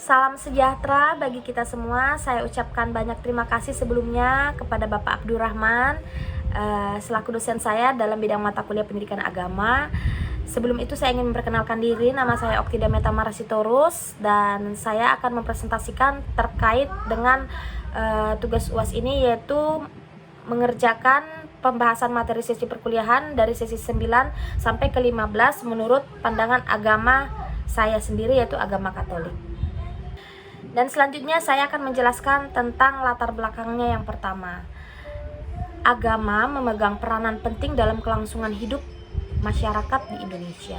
Salam sejahtera bagi kita semua. Saya ucapkan banyak terima kasih sebelumnya kepada Bapak Abdurrahman selaku dosen saya dalam bidang mata kuliah pendidikan agama. Sebelum itu saya ingin memperkenalkan diri. Nama saya Oktida Metamara Sitorus dan saya akan mempresentasikan terkait dengan tugas UAS ini, yaitu mengerjakan pembahasan materi sesi perkuliahan dari sesi 9 sampai ke 15 menurut pandangan agama saya sendiri, yaitu agama Katolik. Dan selanjutnya saya akan menjelaskan tentang latar belakangnya. Yang pertama, agama memegang peranan penting dalam kelangsungan hidup masyarakat di Indonesia.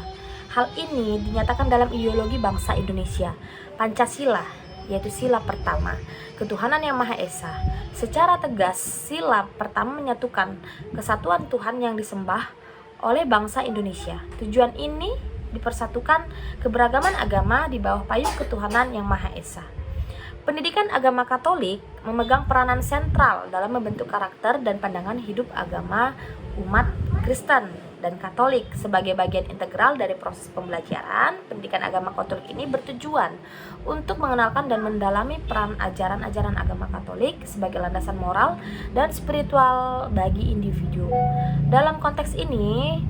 Hal ini dinyatakan dalam ideologi bangsa Indonesia, Pancasila, yaitu sila pertama, ketuhanan yang Maha Esa. Secara tegas, sila pertama menyatukan kesatuan Tuhan yang disembah oleh bangsa Indonesia. Tujuan ini dipersatukan keberagaman agama di bawah payung ketuhanan yang Maha Esa. Pendidikan agama Katolik memegang peranan sentral dalam membentuk karakter dan pandangan hidup agama umat Kristen dan Katolik. Sebagai bagian integral dari proses pembelajaran, pendidikan agama Katolik ini bertujuan untuk mengenalkan dan mendalami peran ajaran-ajaran agama Katolik sebagai landasan moral dan spiritual bagi individu. Dalam konteks ini,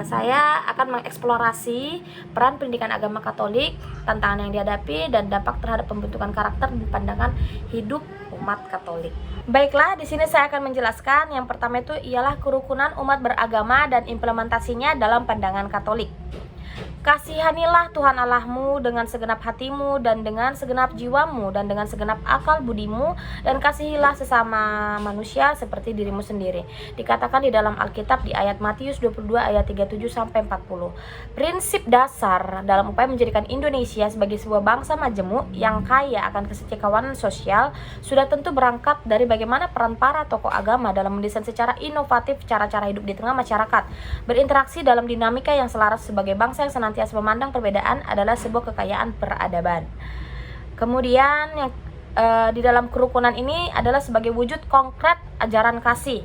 saya akan mengeksplorasi peran pendidikan agama Katolik, tantangan yang dihadapi, dan dampak terhadap pembentukan karakter dan pandangan hidup umat Katolik. Baiklah, di sini saya akan menjelaskan. Yang pertama itu ialah kerukunan umat beragama dan implementasinya dalam pandangan Katolik. Kasihanilah Tuhan Allahmu dengan segenap hatimu dan dengan segenap jiwamu dan dengan segenap akal budimu, dan kasihilah sesama manusia seperti dirimu sendiri. Dikatakan di dalam Alkitab di ayat Matius 22 ayat 37-40. Prinsip dasar dalam upaya menjadikan Indonesia sebagai sebuah bangsa majemuk yang kaya akan keserakawan sosial sudah tentu berangkat dari bagaimana peran para tokoh agama dalam mendesain secara inovatif cara-cara hidup di tengah masyarakat, berinteraksi dalam dinamika yang selaras sebagai bangsa yang senantiasa memandang perbedaan adalah sebuah kekayaan peradaban. Kemudian yang di dalam kerukunan ini adalah sebagai wujud konkret ajaran kasih.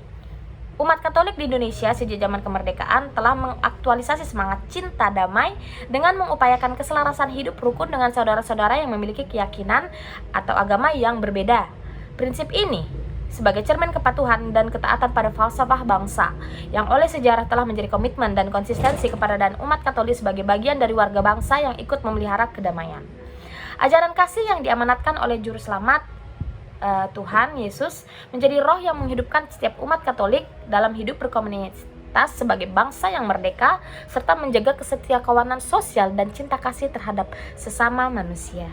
Umat Katolik di Indonesia sejak zaman kemerdekaan telah mengaktualisasi semangat cinta damai dengan mengupayakan keselarasan hidup rukun dengan saudara-saudara yang memiliki keyakinan atau agama yang berbeda. Prinsip ini sebagai cermin kepatuhan dan ketaatan pada falsafah bangsa yang oleh sejarah telah menjadi komitmen dan konsistensi keberadaan umat Katolik sebagai bagian dari warga bangsa yang ikut memelihara kedamaian. Ajaran kasih yang diamanatkan oleh Juru Selamat Tuhan Yesus menjadi roh yang menghidupkan setiap umat Katolik dalam hidup berkomunitas sebagai bangsa yang merdeka, serta menjaga kesetiakawanan sosial dan cinta kasih terhadap sesama manusia.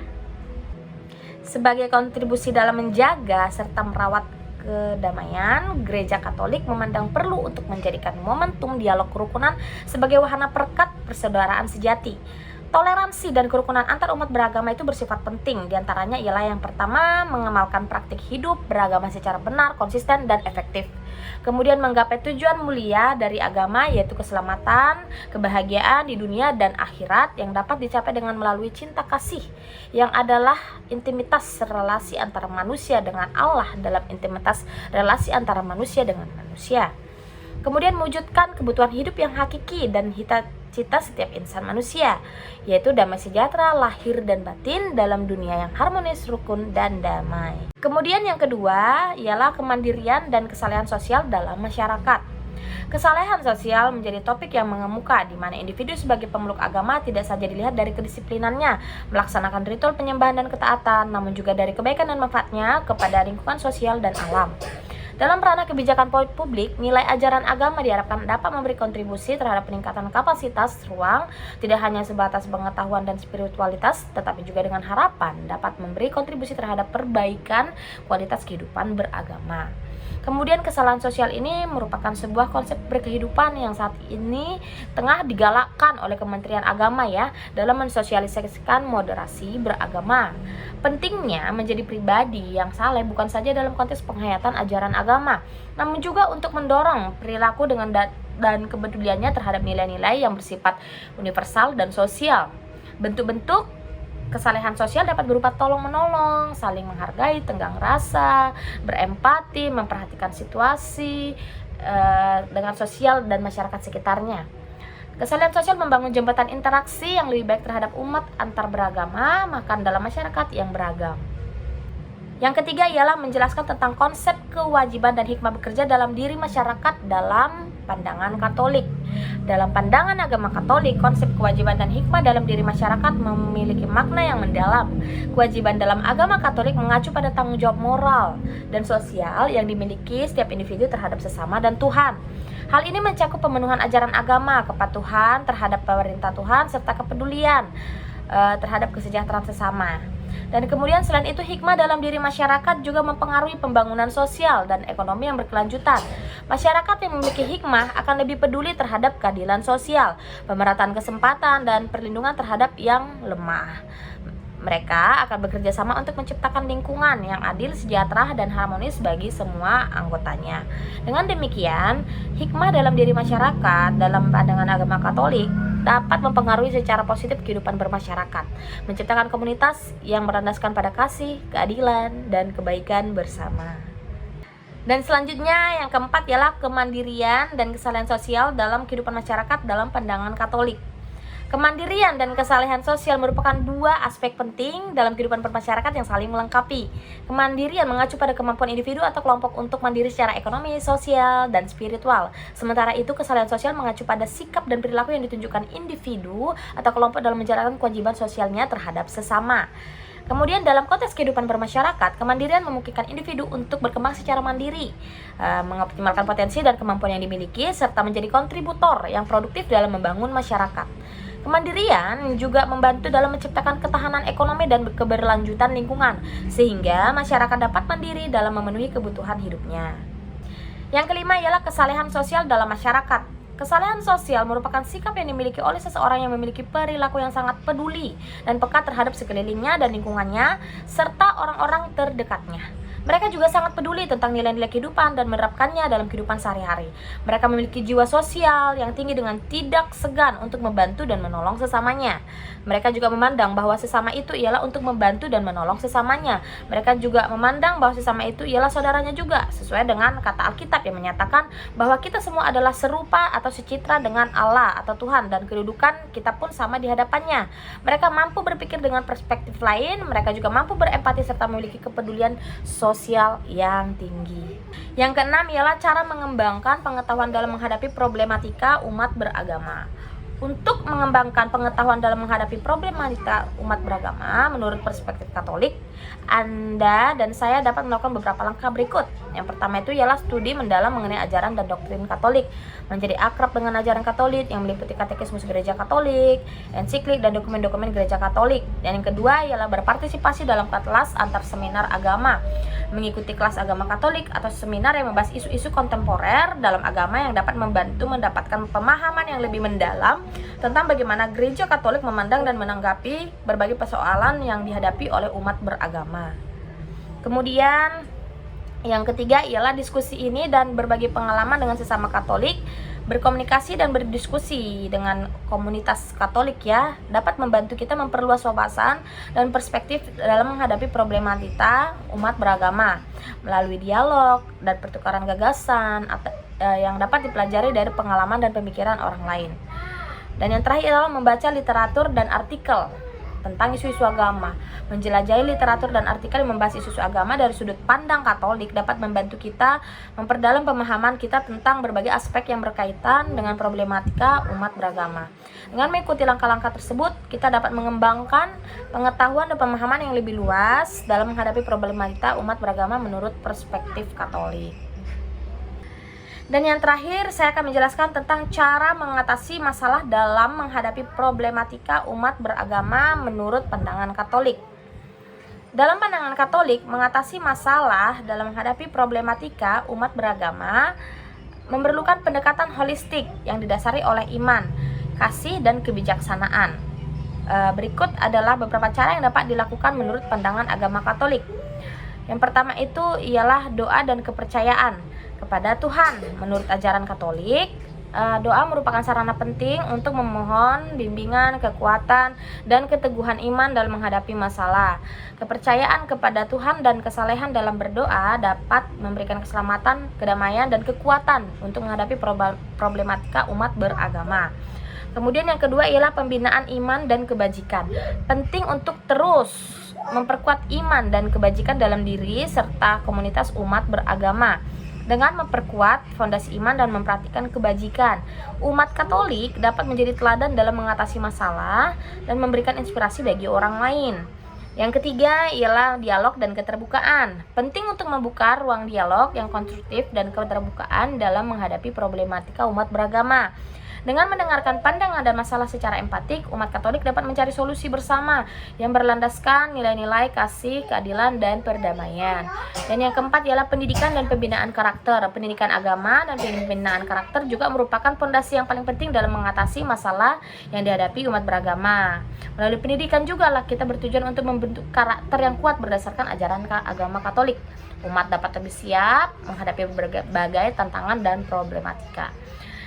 Sebagai kontribusi dalam menjaga serta merawat kedamaian, Gereja Katolik memandang perlu untuk menjadikan momentum dialog kerukunan sebagai wahana perekat persaudaraan sejati. Toleransi dan kerukunan antar umat beragama itu bersifat penting. Di antaranya ialah yang pertama, mengamalkan praktik hidup beragama secara benar, konsisten, dan efektif. Kemudian menggapai tujuan mulia dari agama, yaitu keselamatan, kebahagiaan di dunia dan akhirat yang dapat dicapai dengan melalui cinta kasih, yang adalah intimitas relasi antara manusia dengan Allah dalam intimitas relasi antara manusia dengan manusia. Kemudian mewujudkan kebutuhan hidup yang hakiki dan cita setiap insan manusia, yaitu damai sejahtera lahir dan batin dalam dunia yang harmonis, rukun, dan damai. Kemudian yang kedua ialah kemandirian dan kesalehan sosial dalam masyarakat. Kesalehan sosial menjadi topik yang mengemuka, di mana individu sebagai pemeluk agama tidak saja dilihat dari kedisiplinannya melaksanakan ritual penyembahan dan ketaatan, namun juga dari kebaikan dan manfaatnya kepada lingkungan sosial dan alam. Dalam ranah kebijakan publik, nilai ajaran agama diharapkan dapat memberi kontribusi terhadap peningkatan kapasitas ruang, tidak hanya sebatas pengetahuan dan spiritualitas, tetapi juga dengan harapan dapat memberi kontribusi terhadap perbaikan kualitas kehidupan beragama. Kemudian kesalahan sosial ini merupakan sebuah konsep berkehidupan yang saat ini tengah digalakkan oleh Kementerian Agama dalam mensosialisasikan moderasi beragama. Pentingnya menjadi pribadi yang saleh bukan saja dalam konteks penghayatan ajaran agama, namun juga untuk mendorong perilaku dan kepeduliannya terhadap nilai-nilai yang bersifat universal dan sosial. Bentuk-bentuk kesalehan sosial dapat berupa tolong-menolong, saling menghargai, tenggang rasa, berempati, memperhatikan situasi dengan sosial dan masyarakat sekitarnya. Kesalahan sosial membangun jembatan interaksi yang lebih baik terhadap umat antar beragama, bahkan dalam masyarakat yang beragam. Yang ketiga ialah menjelaskan tentang konsep kewajiban dan hikmah bekerja dalam diri masyarakat dalam pandangan Katolik. Dalam pandangan agama Katolik, konsep kewajiban dan hikmah dalam diri masyarakat memiliki makna yang mendalam. Kewajiban dalam agama Katolik mengacu pada tanggung jawab moral dan sosial yang dimiliki setiap individu terhadap sesama dan Tuhan. Hal ini mencakup pemenuhan ajaran agama, kepatuhan terhadap perintah Tuhan, serta kepedulian terhadap kesejahteraan sesama. Dan kemudian selain itu, hikmah dalam diri masyarakat juga mempengaruhi pembangunan sosial dan ekonomi yang berkelanjutan. Masyarakat yang memiliki hikmah akan lebih peduli terhadap keadilan sosial, pemerataan kesempatan, dan perlindungan terhadap yang lemah. Mereka akan bekerja sama untuk menciptakan lingkungan yang adil, sejahtera, dan harmonis bagi semua anggotanya. Dengan demikian, hikmah dalam diri masyarakat dalam pandangan agama Katolik dapat mempengaruhi secara positif kehidupan bermasyarakat, menciptakan komunitas yang berlandaskan pada kasih, keadilan, dan kebaikan bersama. Dan selanjutnya yang keempat ialah kemandirian dan kesalahan sosial dalam kehidupan masyarakat dalam pandangan Katolik. Kemandirian dan kesalahan sosial merupakan dua aspek penting dalam kehidupan bermasyarakat yang saling melengkapi. Kemandirian mengacu pada kemampuan individu atau kelompok untuk mandiri secara ekonomi, sosial, dan spiritual. Sementara itu, kesalahan sosial mengacu pada sikap dan perilaku yang ditunjukkan individu atau kelompok dalam menjalankan kewajiban sosialnya terhadap sesama. Kemudian dalam konteks kehidupan bermasyarakat, kemandirian memungkinkan individu untuk berkembang secara mandiri, mengoptimalkan potensi dan kemampuan yang dimiliki, serta menjadi kontributor yang produktif dalam membangun masyarakat. Kemandirian juga membantu dalam menciptakan ketahanan ekonomi dan keberlanjutan lingkungan, sehingga masyarakat dapat mandiri dalam memenuhi kebutuhan hidupnya. Yang kelima ialah kesalahan sosial dalam masyarakat. Kesalahan sosial merupakan sikap yang dimiliki oleh seseorang yang memiliki perilaku yang sangat peduli dan peka terhadap sekelilingnya dan lingkungannya, serta orang-orang terdekatnya. Mereka juga sangat peduli tentang nilai-nilai kehidupan dan menerapkannya dalam kehidupan sehari-hari. Mereka memiliki jiwa sosial yang tinggi dengan tidak segan untuk membantu dan menolong sesamanya. Mereka juga memandang bahwa sesama itu ialah untuk membantu dan menolong sesamanya. Mereka juga memandang bahwa sesama itu ialah saudaranya juga, sesuai dengan kata Alkitab yang menyatakan bahwa kita semua adalah serupa atau secitra dengan Allah atau Tuhan, dan kedudukan kita pun sama di hadapannya. Mereka mampu berpikir dengan perspektif lain, mereka juga mampu berempati serta memiliki kepedulian sosial yang tinggi. Yang keenam ialah cara mengembangkan pengetahuan dalam menghadapi problematika umat beragama. Untuk mengembangkan pengetahuan dalam menghadapi problematika umat beragama menurut perspektif Katolik, Anda dan saya dapat melakukan beberapa langkah berikut. Yang pertama itu ialah studi mendalam mengenai ajaran dan doktrin Katolik, menjadi akrab dengan ajaran Katolik yang meliputi katekismus Gereja Katolik, ensiklik, dan dokumen-dokumen Gereja Katolik. Dan yang kedua ialah berpartisipasi dalam kelas antar seminar agama, mengikuti kelas agama Katolik atau seminar yang membahas isu-isu kontemporer dalam agama yang dapat membantu mendapatkan pemahaman yang lebih mendalam tentang bagaimana Gereja Katolik memandang dan menanggapi berbagai persoalan yang dihadapi oleh umat beragama. Kemudian yang ketiga ialah diskusi ini dan berbagi pengalaman dengan sesama Katolik, berkomunikasi dan berdiskusi dengan komunitas Katolik ya, dapat membantu kita memperluas wawasan dan perspektif dalam menghadapi problematika umat beragama melalui dialog dan pertukaran gagasan yang dapat dipelajari dari pengalaman dan pemikiran orang lain. Dan yang terakhir adalah membaca literatur dan artikel tentang isu-isu agama. Menjelajahi literatur dan artikel yang membahas isu-isu agama dari sudut pandang Katolik dapat membantu kita memperdalam pemahaman kita tentang berbagai aspek yang berkaitan dengan problematika umat beragama. Dengan mengikuti langkah-langkah tersebut, kita dapat mengembangkan pengetahuan dan pemahaman yang lebih luas dalam menghadapi problematika umat beragama menurut perspektif Katolik. Dan yang terakhir, saya akan menjelaskan tentang cara mengatasi masalah dalam menghadapi problematika umat beragama menurut pandangan Katolik. Dalam pandangan Katolik, mengatasi masalah dalam menghadapi problematika umat beragama memerlukan pendekatan holistik yang didasari oleh iman, kasih, dan kebijaksanaan. Berikut adalah beberapa cara yang dapat dilakukan menurut pandangan agama Katolik. Yang pertama itu ialah doa dan kepercayaan kepada Tuhan. Menurut ajaran Katolik, doa merupakan sarana penting untuk memohon bimbingan, kekuatan, dan keteguhan iman dalam menghadapi masalah. Kepercayaan kepada Tuhan dan kesalehan dalam berdoa dapat memberikan keselamatan, kedamaian, dan kekuatan untuk menghadapi problematika umat beragama. Kemudian yang kedua ialah pembinaan iman dan kebajikan. Penting untuk terus memperkuat iman dan kebajikan dalam diri serta komunitas umat beragama. Dengan memperkuat fondasi iman dan memperhatikan kebajikan, umat Katolik dapat menjadi teladan dalam mengatasi masalah dan memberikan inspirasi bagi orang lain. Yang ketiga ialah dialog dan keterbukaan. Penting untuk membuka ruang dialog yang konstruktif dan keterbukaan dalam menghadapi problematika umat beragama. Dengan mendengarkan pandangan dan masalah secara empatik, umat Katolik dapat mencari solusi bersama yang berlandaskan nilai-nilai kasih, keadilan, dan perdamaian. Dan yang keempat ialah pendidikan dan pembinaan karakter. Pendidikan agama dan pembinaan karakter juga merupakan fondasi yang paling penting dalam mengatasi masalah yang dihadapi umat beragama. Melalui pendidikan juga lah kita bertujuan untuk membentuk karakter yang kuat berdasarkan ajaran agama Katolik. Umat dapat lebih siap menghadapi berbagai tantangan dan problematika.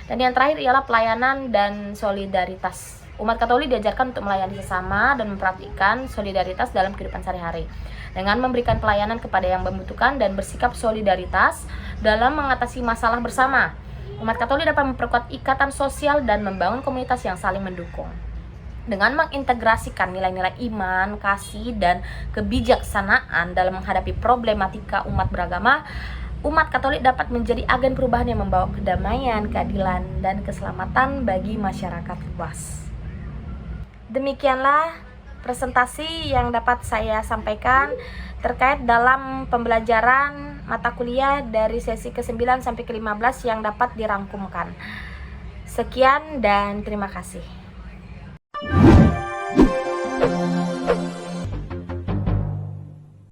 Dan yang terakhir ialah pelayanan dan solidaritas. Umat Katolik diajarkan untuk melayani sesama dan memperhatikan solidaritas dalam kehidupan sehari-hari. Dengan memberikan pelayanan kepada yang membutuhkan dan bersikap solidaritas dalam mengatasi masalah bersama, umat Katolik dapat memperkuat ikatan sosial dan membangun komunitas yang saling mendukung. Dengan mengintegrasikan nilai-nilai iman, kasih, dan kebijaksanaan dalam menghadapi problematika umat beragama, umat Katolik dapat menjadi agen perubahan yang membawa kedamaian, keadilan, dan keselamatan bagi masyarakat luas. Demikianlah presentasi yang dapat saya sampaikan terkait dalam pembelajaran mata kuliah dari sesi ke-9 sampai ke-15 yang dapat dirangkumkan. Sekian dan terima kasih.